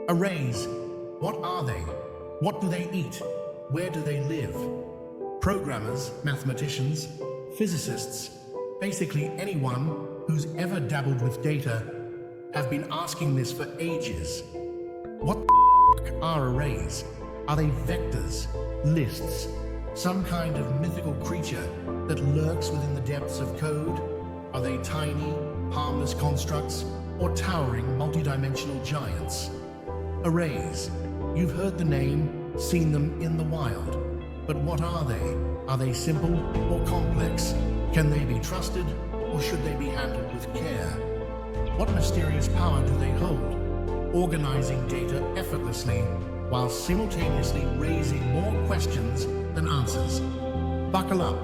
Arrays. What are they? What do they eat? Where do they live? Programmers, mathematicians, physicists, basically anyone who's ever dabbled with data have been asking this for ages. What the are arrays? Are they vectors, lists, some kind of mythical creature that lurks within the depths of code? Are they tiny, harmless constructs or towering multidimensional giants? Arrays. You've heard the name, seen them in the wild. But what are they? Are they simple or complex? Can they be trusted or should they be handled with care? What mysterious power do they hold? Organizing data effortlessly while simultaneously raising more questions than answers. Buckle up,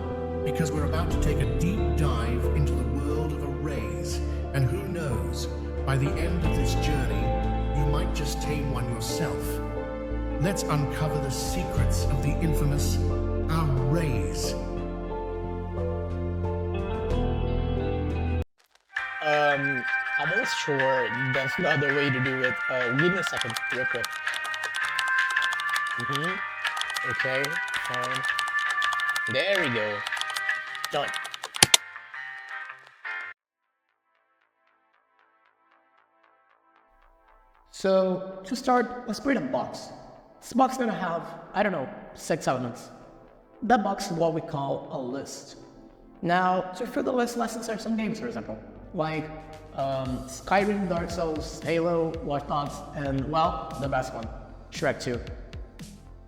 because we're about to take a deep dive into the world of arrays, and who knows, by the end of this journey, you might just tame one yourself. Let's uncover the secrets of the infamous arrays. I'm not sure that's the other way to do it. Give me a second, real quick. Okay, fine. There we go. Done. So, to start, let's create a box. This box is gonna have, I don't know, 6 elements. That box is what we call a list. Now, to fill the list, let's insert some games, for example, like Skyrim, Dark Souls, Halo, Watch Dogs, and, well, the best one, Shrek 2.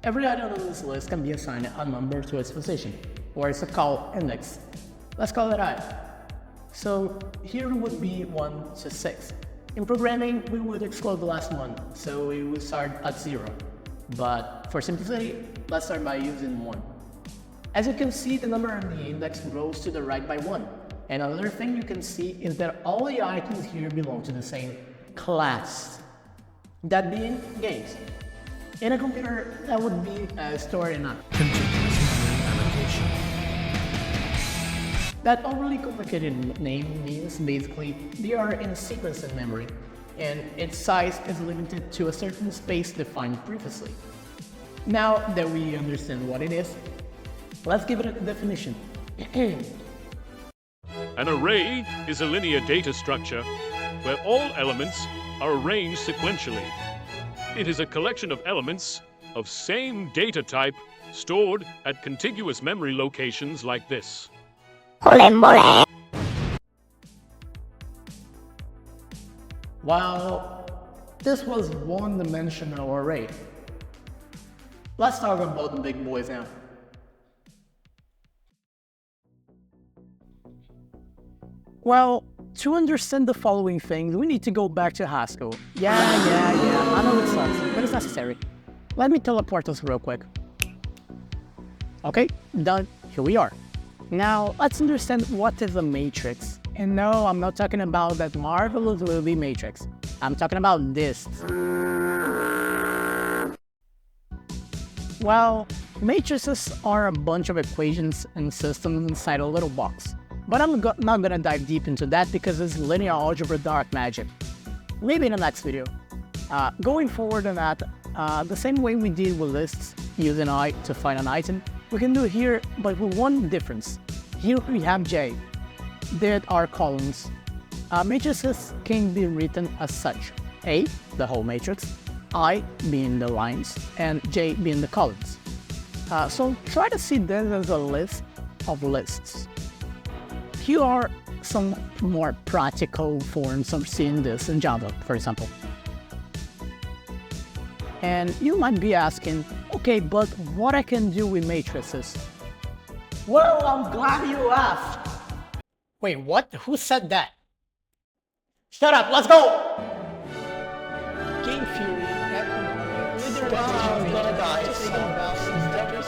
Every item on this list can be assigned a number to its position, or it's a call index. Let's call it I. So here would be 1 to 6. In programming, we would exclude the last one, so we would start at 0. But for simplicity, let's start by using 1. As you can see, the number on the index grows to the right by 1. And another thing you can see is that all the items here belong to the same class, that being games. In a computer, that would be stored in a Continuous memory allocation. That overly complicated name means basically they are in sequence in memory, and its size is limited to a certain space defined previously. Now that we understand what it is, let's give it a definition. An array is a linear data structure where all elements are arranged sequentially. It is a collection of elements of same data type stored at contiguous memory locations like this. While this was one-dimensional array, let's talk about the big boys now. Well, to understand the following things, we need to go back to high school. Yeah, I know it sucks, but it's necessary. Let me teleport us real quick. Okay, done. Here we are. Now, let's understand what is a matrix. And no, I'm not talking about that marvelous movie Matrix. I'm talking about this. Well, matrices are a bunch of equations and systems inside a little box. But I'm not gonna dive deep into that because it's linear algebra dark magic. Maybe in the next video. Going forward on that, the same way we did with lists, using I to find an item, we can do here, but with one difference. Here we have J. That are columns. Matrices can be written as such. A, the whole matrix, I being the lines, and J being the columns. So try to see this as a list of lists. Here are some more practical forms of seeing this in Java, for example. And you might be asking, okay, but what I can do with matrices? Well, I'm glad you asked. Wait, what? Who said that? Shut up, let's go! Game theory,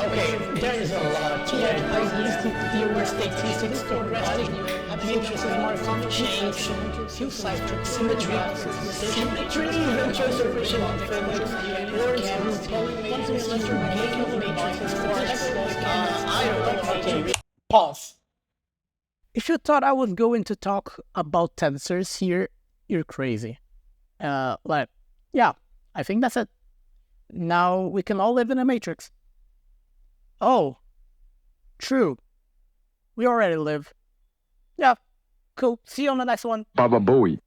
okay, there is a lot of theory, statistics, progressive, matrices, more functions, few cycles, symmetry, vector separation, pause. If you thought I was going to talk about tensors here, you're crazy. Yeah, I think that's it. Now we can all live in a matrix. Oh, true. We already live. Yeah, cool. See you on the next one. Baba Booey.